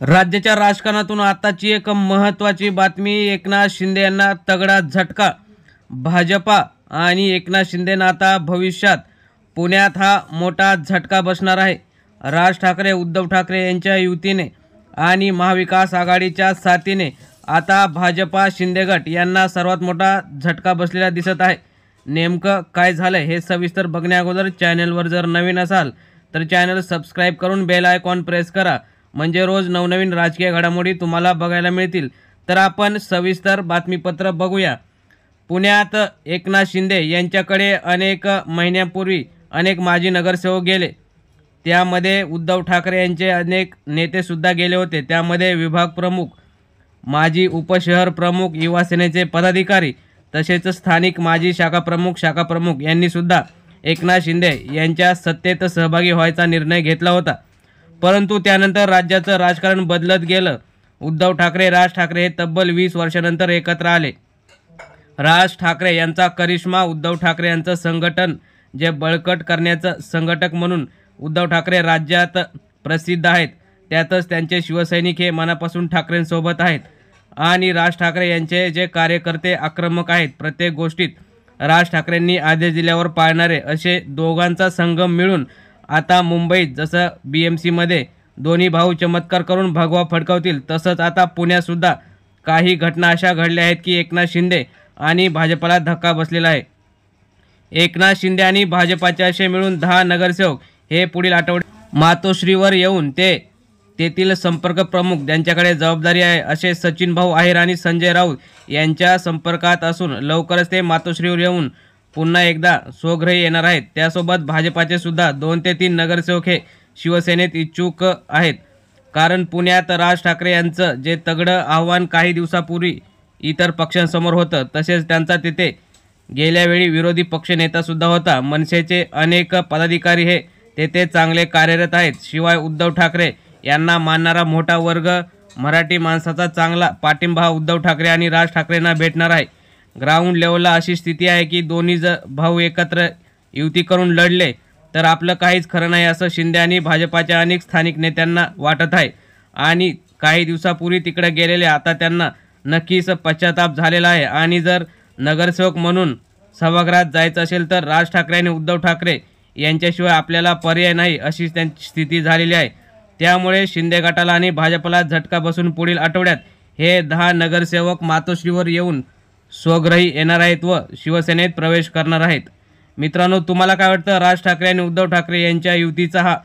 राज्याच्या राजकारणातून आताची एक महत्त्वाची बातमी। एकनाथ शिंदे यांना तगडा झटका। भाजपा आणि एकनाथ शिंदेंना आता भविष्यात पुण्यात हा मोठा झटका बसणार आहे। राज ठाकरे उद्धव ठाकरे यांच्या युतीने आणि महाविकास आघाडीच्या साथीने आता भाजपा शिंदे गट यांना सर्वात मोठा झटका बसलेला दिसत आहे। नेमकं काय झालं हे सविस्तर बघण्याअगोदर चॅनलवर जर नवीन असाल तर चॅनल सबस्क्राइब करून बेल आयकॉन प्रेस करा, म्हणजे रोज नवनवीन राजकीय घडामोडी तुम्हाला बघायला मिळतील। तर आपण सविस्तर बातमीपत्र बघूया। पुण्यात एकनाथ शिंदे यांच्याकडे अनेक महिन्यांपूर्वी अनेक माजी नगरसेवक गेले, त्यामध्ये उद्धव ठाकरे यांचे अनेक नेते सुद्धा गेले होते। त्यामध्ये विभाग प्रमुख, माजी उपशहर प्रमुख, युवा सेनेचे पदाधिकारी तसेच स्थानिक माजी शाखा प्रमुख यांनी सुद्धा एकनाथ शिंदे यांच्या सत्तेत सहभागी व्हायचा निर्णय घेतला होता। परंतु त्यानंतर राज्याचं राजकारण बदलत गेलं। उद्धव ठाकरे, राज ठाकरे हे तब्बल 20 वर्षानंतर एकत्र आले। राज ठाकरे यांचा करिश्मा, उद्धव ठाकरे यांचं संघटन जे बळकट करण्याचं संघटक म्हणून उद्धव ठाकरे राज्यात प्रसिद्ध आहेत, त्यातच त्यांचे शिवसैनिक हे मनापासून ठाकरेंसोबत आहेत आणि राज ठाकरे यांचे जे कार्यकर्ते आक्रमक आहेत, प्रत्येक गोष्टीत राज ठाकरेंनी आदेश दिल्यावर पाळणारे, असे दोघांचा संगम मिळून आता मुंबईत जसं BMC मध्ये दोन्ही भाऊ चमत्कार करून भगवा फडकवतील, तसंच आता पुण्यात सुद्धा काही घटना अशा घडल्या आहेत की एकनाथ शिंदे आणि भाजपला धक्का बसलेला आहे। एकनाथ शिंदे आणि भाजपाचे असे मिळून 10 नगरसेवक हे पुढील आठवड्यात मातोश्रीवर येऊन तेथील संपर्क प्रमुख ज्यांच्याकडे जबाबदारी आहे असे सचिन भाऊ आहेर आणि संजय राऊत यांच्या संपर्कात असून लवकरच ते मातोश्रीवर येऊन पुन्हा एकदा स्वगृही येणार आहेत। त्यासोबत भाजपाचे सुद्धा 2 ते 3 नगरसेवक हे शिवसेनेत इच्छुक आहेत, कारण पुण्यात राज ठाकरे यांचं जे तगडं आव्हान काही दिवसापूर्वी इतर पक्षांसमोर होतं, तसेच त्यांचा तिथे गेल्यावेळी विरोधी पक्षनेता सुद्धा होता। मनसेचे अनेक पदाधिकारी हे तेथे चांगले कार्यरत आहेत। शिवाय उद्धव ठाकरे यांना मानणारा मोठा वर्ग, मराठी माणसाचा चांगला पाठिंबा उद्धव ठाकरे आणि राज ठाकरेंना भेटणार आहे। ग्राउंड लेवलला अशी स्थिती आहे की दोन्ही भाऊ एकत्र युती करून लढले तर आपलं काहीच खरं नाही, असं शिंदे आणि भाजपाच्या अनेक स्थानिक नेत्यांना वाटत आहे आणि काही दिवसापूर्वी तिकडे गेलेले आता त्यांना नक्कीच पश्चाताप झालेला आहे आणि जर नगरसेवक म्हणून सभागृहात जायचं असेल तर राज ठाकरे आणि उद्धव ठाकरे यांच्याशिवाय आपल्याला पर्याय नाही, अशी त्यांची स्थिती झालेली आहे। त्यामुळे शिंदे गटाला आणि भाजपला झटका बसून पुढील आठवड्यात हे 10 नगरसेवक मातोश्रीवर येऊन स्वगृही येणार आहेत व शिवसेनेत प्रवेश करणार आहेत। मित्रांनो, तुम्हाला काय वाटतं? राज ठाकरे आणि उद्धव ठाकरे यांच्या युतीचा हा